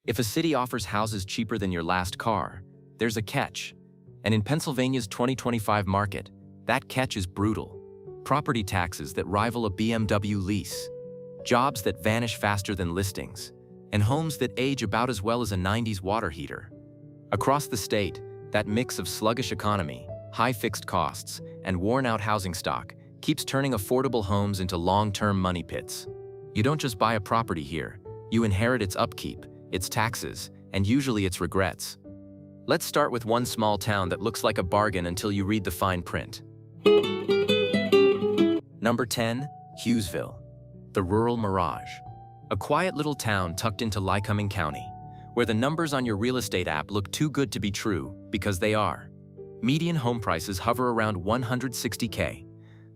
If a city offers houses cheaper than your last car, there's a catch. And in Pennsylvania's 2025 market, that catch is brutal. Property taxes that rival a BMW lease, jobs that vanish faster than listings, and homes that age about as well as a 90s water heater. Across the state, that mix of sluggish economy, high fixed costs, and worn-out housing stock keeps turning affordable homes into long-term money pits. You don't just buy a property here, you inherit its upkeep, its taxes, and usually its regrets. Let's start with one small town that looks like a bargain until you read the fine print. Number 10, Hughesville, the rural mirage. A quiet little town tucked into Lycoming County, where the numbers on your real estate app look too good to be true, because they are. Median home prices hover around $160K,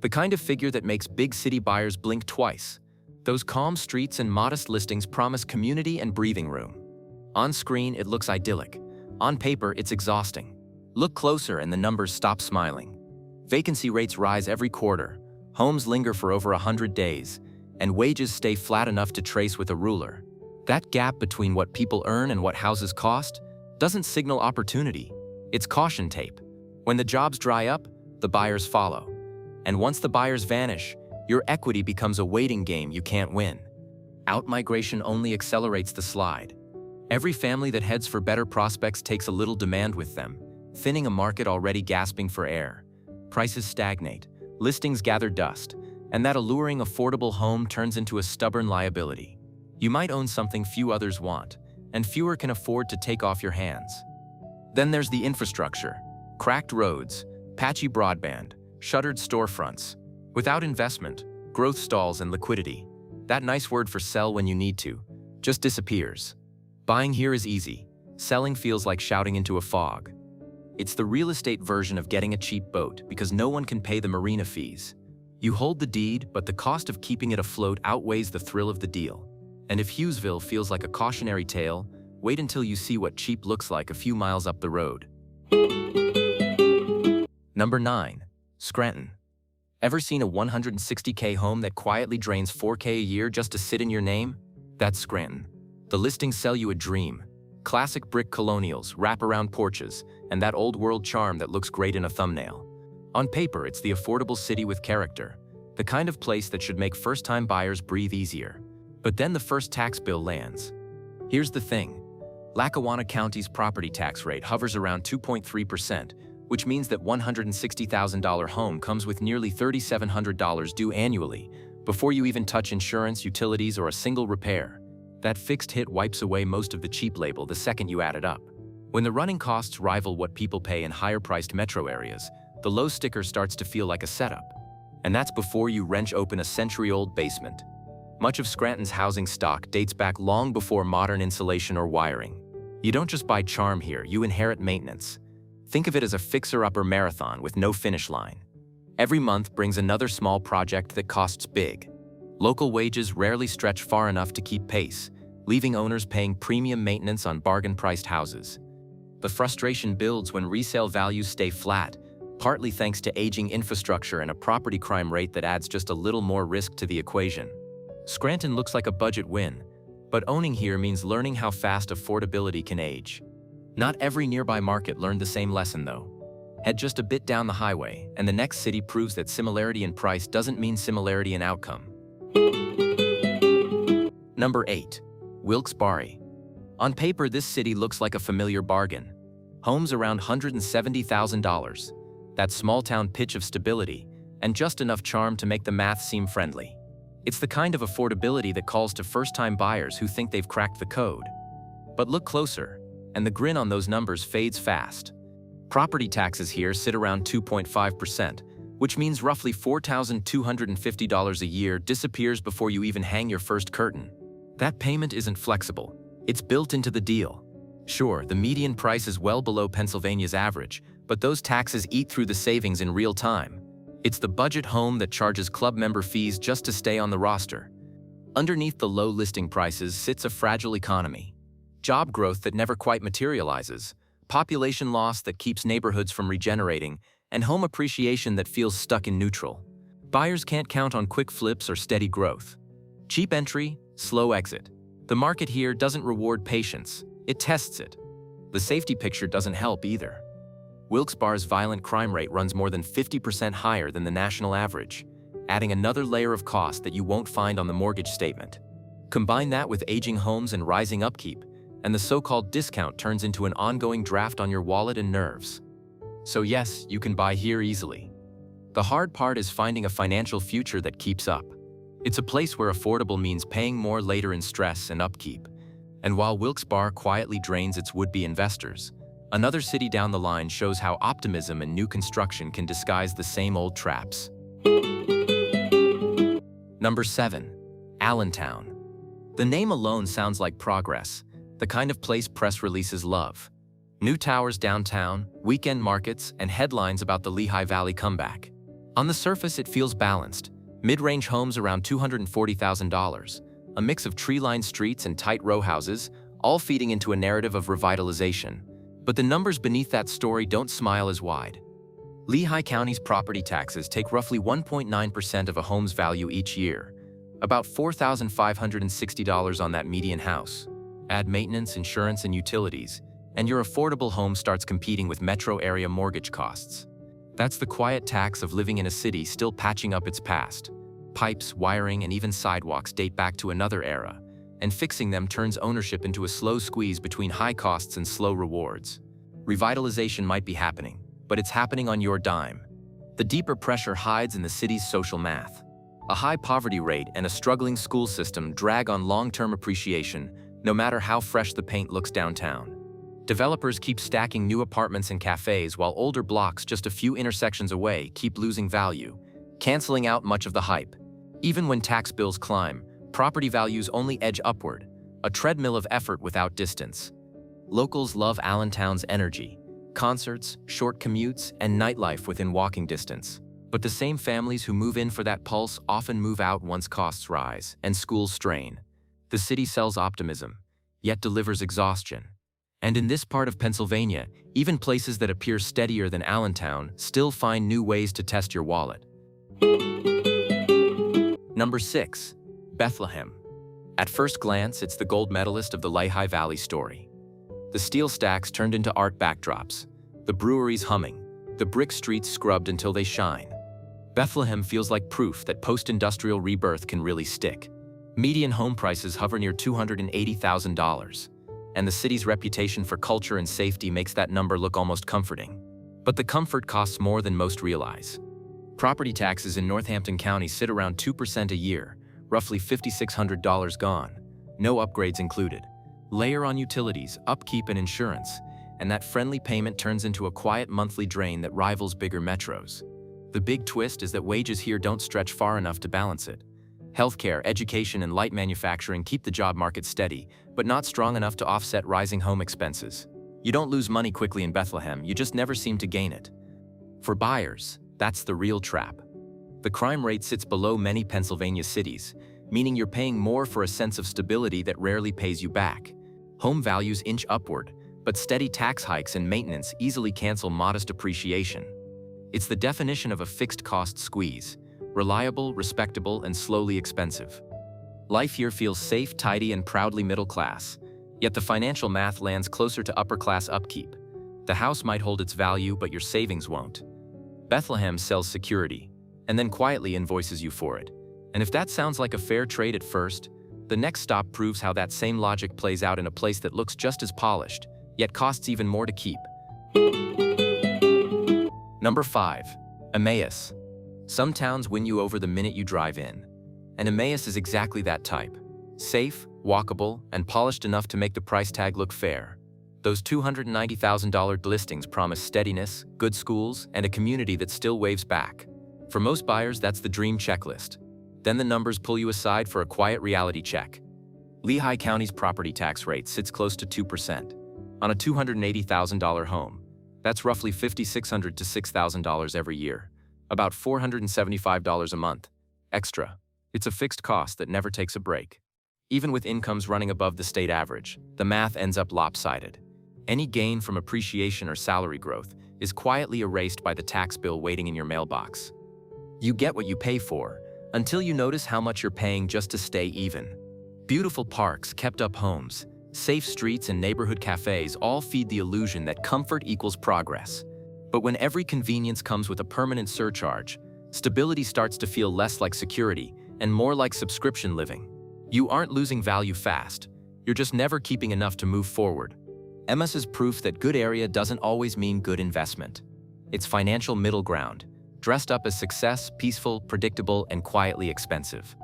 the kind of figure that makes big city buyers blink twice. Those calm streets and modest listings promise community and breathing room. On screen, it looks idyllic. On paper, it's exhausting. Look closer and the numbers stop smiling. Vacancy rates rise every quarter, homes linger for over 100 days, and wages stay flat enough to trace with a ruler. That gap between what people earn and what houses cost doesn't signal opportunity. It's caution tape. When the jobs dry up, the buyers follow. And once the buyers vanish, your equity becomes a waiting game you can't win. Outmigration only accelerates the slide. Every family that heads for better prospects takes a little demand with them, thinning a market already gasping for air. Prices stagnate, listings gather dust, and that alluring affordable home turns into a stubborn liability. You might own something few others want, and fewer can afford to take off your hands. Then there's the infrastructure. Cracked roads, patchy broadband, shuttered storefronts. Without investment, growth stalls and liquidity. That nice word for sell when you need to just disappears. Buying here is easy. Selling feels like shouting into a fog. It's the real estate version of getting a cheap boat because no one can pay the marina fees. You hold the deed, but the cost of keeping it afloat outweighs the thrill of the deal. And if Hughesville feels like a cautionary tale, wait until you see what cheap looks like a few miles up the road. Number 9, Scranton. Ever seen a $160K home that quietly drains $4K a year just to sit in your name? That's Scranton. The listings sell you a dream. Classic brick colonials, wraparound porches, and that old-world charm that looks great in a thumbnail. On paper, it's the affordable city with character, the kind of place that should make first-time buyers breathe easier. But then the first tax bill lands. Here's the thing. Lackawanna County's property tax rate hovers around 2.3%, which means that $160,000 home comes with nearly $3,700 due annually, before you even touch insurance, utilities, or a single repair. That fixed hit wipes away most of the cheap label the second you add it up. When the running costs rival what people pay in higher-priced metro areas, the low sticker starts to feel like a setup. And that's before you wrench open a century-old basement. Much of Scranton's housing stock dates back long before modern insulation or wiring. You don't just buy charm here, you inherit maintenance. Think of it as a fixer-upper marathon with no finish line. Every month brings another small project that costs big. Local wages rarely stretch far enough to keep pace, leaving owners paying premium maintenance on bargain-priced houses. The frustration builds when resale values stay flat, partly thanks to aging infrastructure and a property crime rate that adds just a little more risk to the equation. Scranton looks like a budget win, but owning here means learning how fast affordability can age. Not every nearby market learned the same lesson, though. Head just a bit down the highway, and the next city proves that similarity in price doesn't mean similarity in outcome. Number 8, Wilkes-Barre. On paper, this city looks like a familiar bargain. Homes around $170,000. That small-town pitch of stability, and just enough charm to make the math seem friendly. It's the kind of affordability that calls to first-time buyers who think they've cracked the code. But look closer, and the grin on those numbers fades fast. Property taxes here sit around 2.5%, which means roughly $4,250 a year disappears before you even hang your first curtain. That payment isn't flexible. It's built into the deal. Sure, the median price is well below Pennsylvania's average, but those taxes eat through the savings in real time. It's the budget home that charges club member fees just to stay on the roster. Underneath the low listing prices sits a fragile economy. Job growth that never quite materializes, population loss that keeps neighborhoods from regenerating, and home appreciation that feels stuck in neutral. Buyers can't count on quick flips or steady growth. Cheap entry, slow exit. The market here doesn't reward patience, it tests it. The safety picture doesn't help either. Wilkes-Barre's violent crime rate runs more than 50% higher than the national average, adding another layer of cost that you won't find on the mortgage statement. Combine that with aging homes and rising upkeep, and the so-called discount turns into an ongoing draft on your wallet and nerves. So yes, you can buy here easily. The hard part is finding a financial future that keeps up. It's a place where affordable means paying more later in stress and upkeep. And while Wilkes-Barre quietly drains its would-be investors, another city down the line shows how optimism and new construction can disguise the same old traps. Number 7. Allentown. The name alone sounds like progress, the kind of place press releases love. New towers downtown, weekend markets, and headlines about the Lehigh Valley comeback. On the surface, it feels balanced. Mid-range homes around $240,000, a mix of tree-lined streets and tight row houses, all feeding into a narrative of revitalization. But the numbers beneath that story don't smile as wide. Lehigh County's property taxes take roughly 1.9% of a home's value each year, about $4,560 on that median house. Add maintenance, insurance, and utilities, and your affordable home starts competing with metro area mortgage costs. That's the quiet tax of living in a city still patching up its past. Pipes, wiring, and even sidewalks date back to another era, and fixing them turns ownership into a slow squeeze between high costs and slow rewards. Revitalization might be happening, but it's happening on your dime. The deeper pressure hides in the city's social math. A high poverty rate and a struggling school system drag on long-term appreciation, no matter how fresh the paint looks downtown. Developers keep stacking new apartments and cafes while older blocks just a few intersections away keep losing value, canceling out much of the hype. Even when tax bills climb, property values only edge upward, a treadmill of effort without distance. Locals love Allentown's energy, concerts, short commutes, and nightlife within walking distance. But the same families who move in for that pulse often move out once costs rise and schools strain. The city sells optimism, yet delivers exhaustion. And in this part of Pennsylvania, even places that appear steadier than Allentown still find new ways to test your wallet. Number 6. Bethlehem. At first glance, it's the gold medalist of the Lehigh Valley story. The steel stacks turned into art backdrops, the breweries humming, the brick streets scrubbed until they shine. Bethlehem feels like proof that post-industrial rebirth can really stick. Median home prices hover near $280,000, and the city's reputation for culture and safety makes that number look almost comforting. But the comfort costs more than most realize. Property taxes in Northampton County sit around 2% a year, roughly $5,600 gone, no upgrades included. Layer on utilities, upkeep, and insurance, and that friendly payment turns into a quiet monthly drain that rivals bigger metros. The big twist is that wages here don't stretch far enough to balance it. Healthcare, education, and light manufacturing keep the job market steady, but not strong enough to offset rising home expenses. You don't lose money quickly in Bethlehem, you just never seem to gain it. For buyers, that's the real trap. The crime rate sits below many Pennsylvania cities, meaning you're paying more for a sense of stability that rarely pays you back. Home values inch upward, but steady tax hikes and maintenance easily cancel modest appreciation. It's the definition of a fixed cost squeeze: reliable, respectable, and slowly expensive. Life here feels safe, tidy, and proudly middle class, yet the financial math lands closer to upper class upkeep. The house might hold its value, but your savings won't. Bethlehem sells security, and then quietly invoices you for it. And if that sounds like a fair trade at first, the next stop proves how that same logic plays out in a place that looks just as polished, yet costs even more to keep. Number 5. Emmaus. Some towns win you over the minute you drive in. And Emmaus is exactly that type. Safe, walkable, and polished enough to make the price tag look fair. Those $290,000 listings promise steadiness, good schools, and a community that still waves back. For most buyers, that's the dream checklist. Then the numbers pull you aside for a quiet reality check. Lehigh County's property tax rate sits close to 2%. On a $280,000 home, that's roughly $5,600 to $6,000 every year, about $475 a month. Extra. It's a fixed cost that never takes a break. Even with incomes running above the state average, the math ends up lopsided. Any gain from appreciation or salary growth is quietly erased by the tax bill waiting in your mailbox. You get what you pay for, until you notice how much you're paying just to stay even. Beautiful parks, kept-up homes, safe streets, and neighborhood cafes all feed the illusion that comfort equals progress. But when every convenience comes with a permanent surcharge, stability starts to feel less like security and more like subscription living. You aren't losing value fast, you're just never keeping enough to move forward. Emma's is proof that good area doesn't always mean good investment. It's financial middle ground, dressed up as success, peaceful, predictable, and quietly expensive.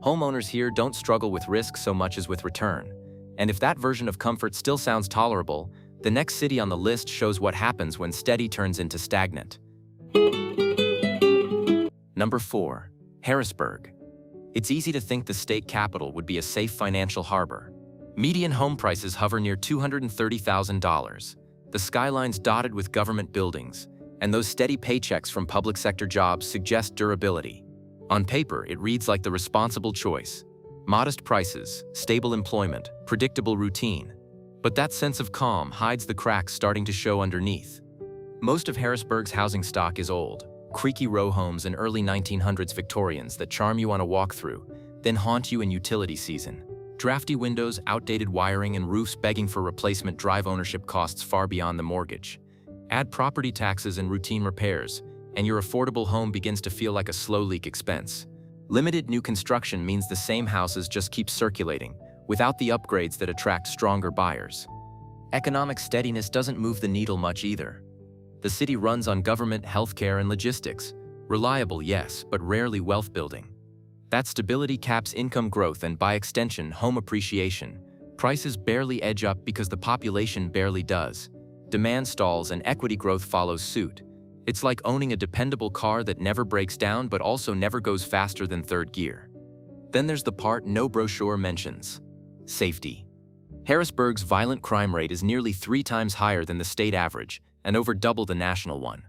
Homeowners here don't struggle with risk so much as with return. And if that version of comfort still sounds tolerable, the next city on the list shows what happens when steady turns into stagnant. Number 4. Harrisburg. It's easy to think the state capital would be a safe financial harbor. Median home prices hover near $230,000. The skyline's dotted with government buildings, and those steady paychecks from public sector jobs suggest durability. On paper, it reads like the responsible choice. Modest prices, stable employment, predictable routine. But that sense of calm hides the cracks starting to show underneath. Most of Harrisburg's housing stock is old, creaky row homes and early 1900s Victorians that charm you on a walkthrough, then haunt you in utility season. Drafty windows, outdated wiring, and roofs begging for replacement drive ownership costs far beyond the mortgage. Add property taxes and routine repairs, and your affordable home begins to feel like a slow leak expense. Limited new construction means the same houses just keep circulating, without the upgrades that attract stronger buyers. Economic steadiness doesn't move the needle much either. The city runs on government, healthcare, and logistics. Reliable, yes, but rarely wealth building. That stability caps income growth and, by extension, home appreciation. Prices barely edge up because the population barely does. Demand stalls and equity growth follows suit. It's like owning a dependable car that never breaks down but also never goes faster than third gear. Then there's the part no brochure mentions: safety. Harrisburg's violent crime rate is nearly 3 times higher than the state average and over double the national one.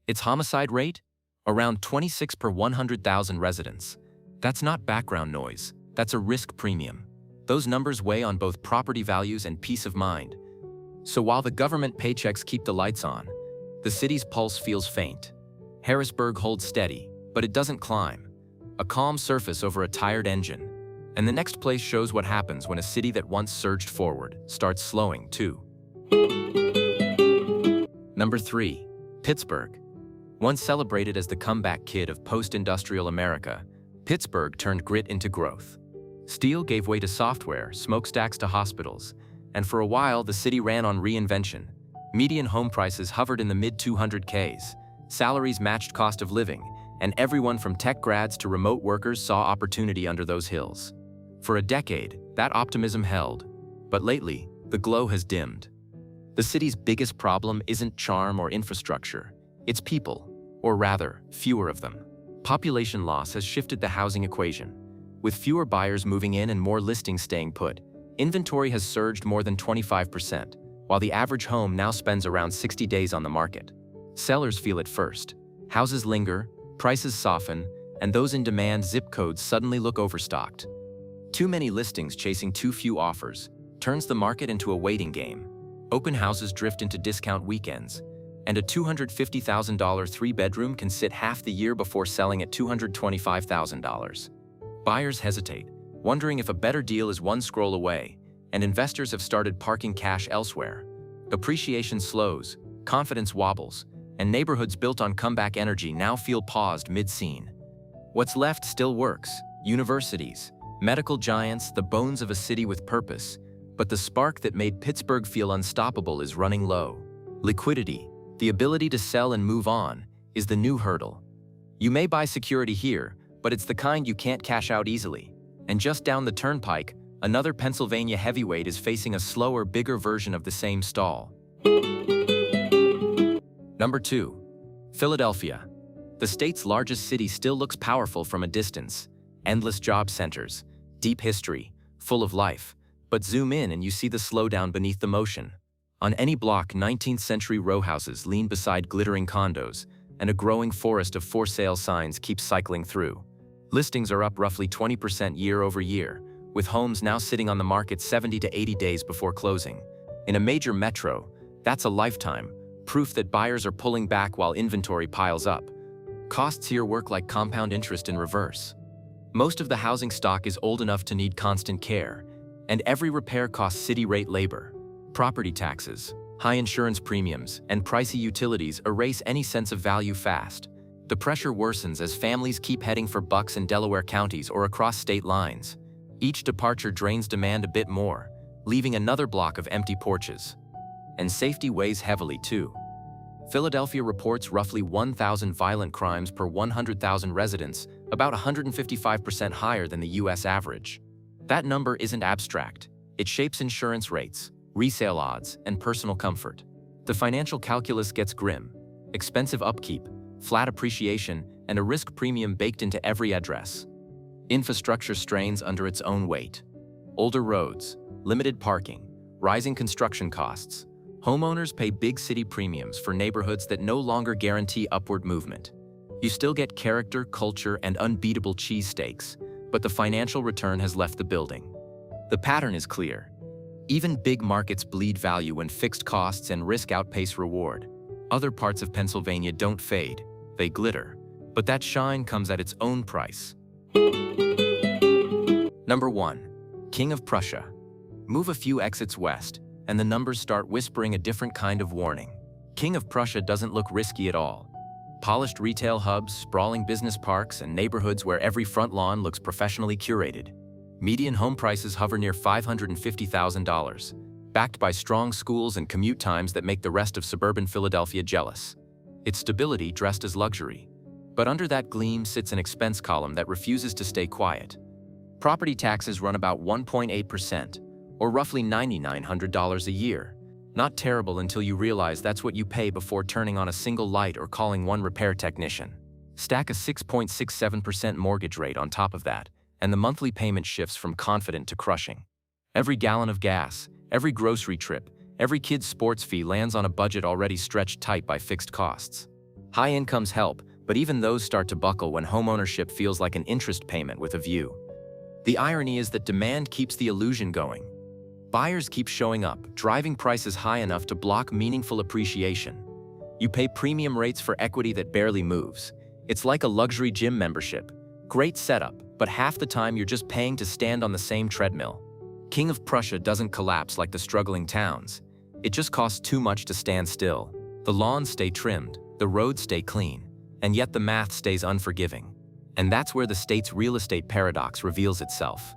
Its homicide rate? Around 26 per 100,000 residents. That's not background noise, that's a risk premium. Those numbers weigh on both property values and peace of mind. So while the government paychecks keep the lights on, the city's pulse feels faint. Harrisburg holds steady, but it doesn't climb. A calm surface over a tired engine. And the next place shows what happens when a city that once surged forward starts slowing too. Number 3. Pittsburgh. Once celebrated as the comeback kid of post-industrial America, Pittsburgh turned grit into growth. Steel gave way to software, smokestacks to hospitals, and for a while the city ran on reinvention. Median home prices hovered in the mid-200Ks, salaries matched cost of living, and everyone from tech grads to remote workers saw opportunity under those hills. For a decade, that optimism held, but lately, the glow has dimmed. The city's biggest problem isn't charm or infrastructure, it's people, or rather, fewer of them. Population loss has shifted the housing equation. With fewer buyers moving in and more listings staying put, inventory has surged more than 25%, while the average home now spends around 60 days on the market. Sellers feel it first. Houses linger, prices soften, and those in demand zip codes suddenly look overstocked. Too many listings chasing too few offers turns the market into a waiting game. Open houses drift into discount weekends, and a $250,000 3-bedroom can sit half the year before selling at $225,000. Buyers hesitate, wondering if a better deal is one scroll away, and investors have started parking cash elsewhere. Appreciation slows, confidence wobbles, and neighborhoods built on comeback energy now feel paused mid-scene. What's left still works: universities, medical giants, the bones of a city with purpose, but the spark that made Pittsburgh feel unstoppable is running low. Liquidity, the ability to sell and move on, is the new hurdle. You may buy security here, but it's the kind you can't cash out easily. And just down the turnpike, another Pennsylvania heavyweight is facing a slower, bigger version of the same stall. Number 2. Philadelphia. The state's largest city still looks powerful from a distance. Endless job centers, deep history, full of life. But zoom in and you see the slowdown beneath the motion. On any block, 19th century row houses lean beside glittering condos, and a growing forest of for sale signs keeps cycling through. Listings are up roughly 20% year over year, with homes now sitting on the market 70 to 80 days before closing. In a major metro, that's a lifetime, proof that buyers are pulling back while inventory piles up. Costs here work like compound interest in reverse. Most of the housing stock is old enough to need constant care, and every repair costs city-rate labor. Property taxes, high insurance premiums, and pricey utilities erase any sense of value fast. The pressure worsens as families keep heading for Bucks and Delaware counties or across state lines. Each departure drains demand a bit more, leaving another block of empty porches. And safety weighs heavily too. Philadelphia reports roughly 1,000 violent crimes per 100,000 residents, about 155% higher than the US average. That number isn't abstract. It shapes insurance rates, resale odds, and personal comfort. The financial calculus gets grim. Expensive upkeep, flat appreciation, and a risk premium baked into every address. Infrastructure strains under its own weight. Older roads, limited parking, rising construction costs. Homeowners pay big city premiums for neighborhoods that no longer guarantee upward movement. You still get character, culture, and unbeatable cheesesteaks, but the financial return has left the building. The pattern is clear. Even big markets bleed value when fixed costs and risk outpace reward. Other parts of Pennsylvania don't fade, they glitter. But that shine comes at its own price. Number 1. King of Prussia. Move a few exits west, and the numbers start whispering a different kind of warning. King of Prussia doesn't look risky at all. Polished retail hubs, sprawling business parks, and neighborhoods where every front lawn looks professionally curated. Median home prices hover near $550,000, backed by strong schools and commute times that make the rest of suburban Philadelphia jealous. It's stability dressed as luxury. But under that gleam sits an expense column that refuses to stay quiet. Property taxes run about 1.8%, or roughly $9,900 a year. Not terrible until you realize that's what you pay before turning on a single light or calling one repair technician. Stack a 6.67% mortgage rate on top of that, and the monthly payment shifts from confident to crushing. Every gallon of gas, every grocery trip, every kid's sports fee lands on a budget already stretched tight by fixed costs. High incomes help, but even those start to buckle when homeownership feels like an interest payment with a view. The irony is that demand keeps the illusion going. Buyers keep showing up, driving prices high enough to block meaningful appreciation. You pay premium rates for equity that barely moves. It's like a luxury gym membership. Great setup, but half the time you're just paying to stand on the same treadmill. King of Prussia doesn't collapse like the struggling towns. It just costs too much to stand still. The lawns stay trimmed, the roads stay clean, and yet the math stays unforgiving. And that's where the state's real estate paradox reveals itself.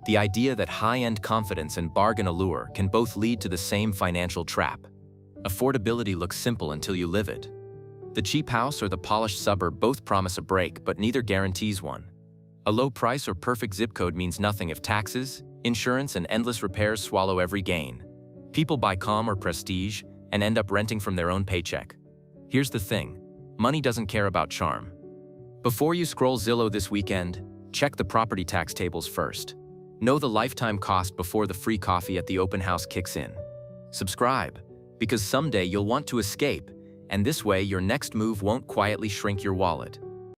The idea that high-end confidence and bargain allure can both lead to the same financial trap. Affordability looks simple until you live it. The cheap house or the polished suburb both promise a break, but neither guarantees one. A low price or perfect zip code means nothing if taxes, insurance, and endless repairs swallow every gain. People buy calm or prestige and end up renting from their own paycheck. Here's the thing, money doesn't care about charm. Before you scroll Zillow this weekend, check the property tax tables first. Know the lifetime cost before the free coffee at the open house kicks in. Subscribe, because someday you'll want to escape, and this way your next move won't quietly shrink your wallet.